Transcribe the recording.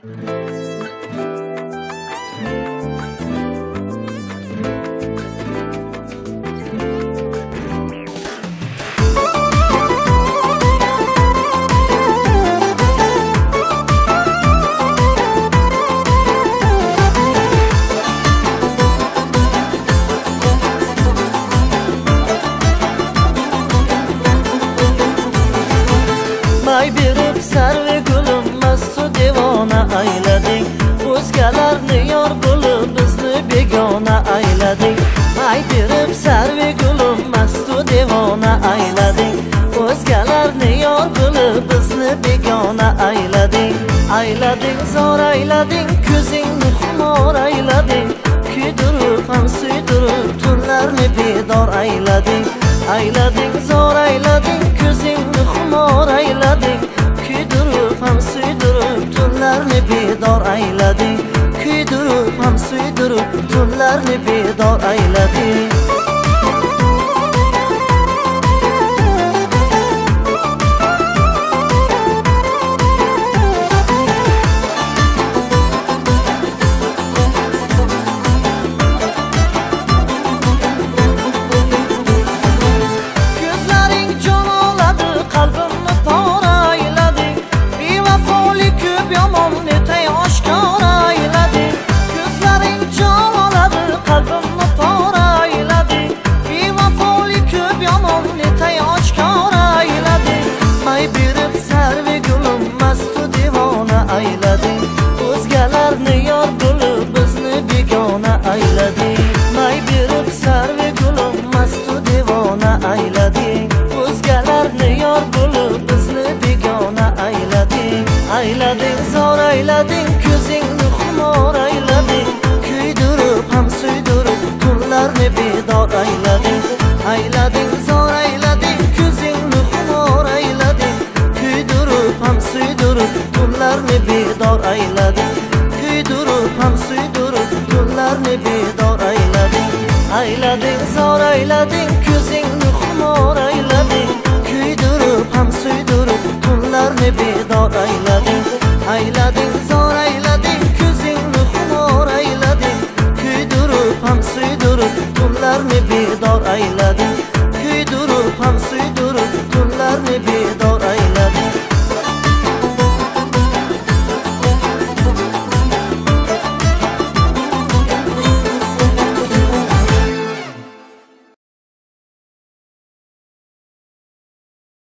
May berib sarvi gulim mastu devona aylading. O'zgalarni yor bo'lib bizni begona aylading. May berib sarvi gulim mastu devona aylading. O'zgalarni yor bo'lib bizni begona aylading. Aylading zor aylading, ko'zingni xumor aylading. Kuydirib ham suydirib tunlarni bedor aylading. Aylading zor aylading, ko'zingni xumor aylading. Kuydirib ham suydirib tunlarni bedor aylading. Kuydirib ham suydirib tunlarni bedor aylading. O'zgalarni yor bo'lib bizni begona aylading. May berib sarvi gulim mastu devona aylading. O'zgalarni yor bo'lib bizni begona aylading. Aylading zor aylading, ko'zingni xumor aylading. Kuydirib ham suydirib tunlarni bedor aylading. Aylading zor aylading, ko'zingni xumor aylading. Kuydirib ham suydirib tunlarni bedor aylading. Kuydirib ham suydirib tunlarni bedor aylading. Aylading zor aylading, ko'zingni xumor aylading. Kuydirib ham suydirib tunlarni bedor aylading.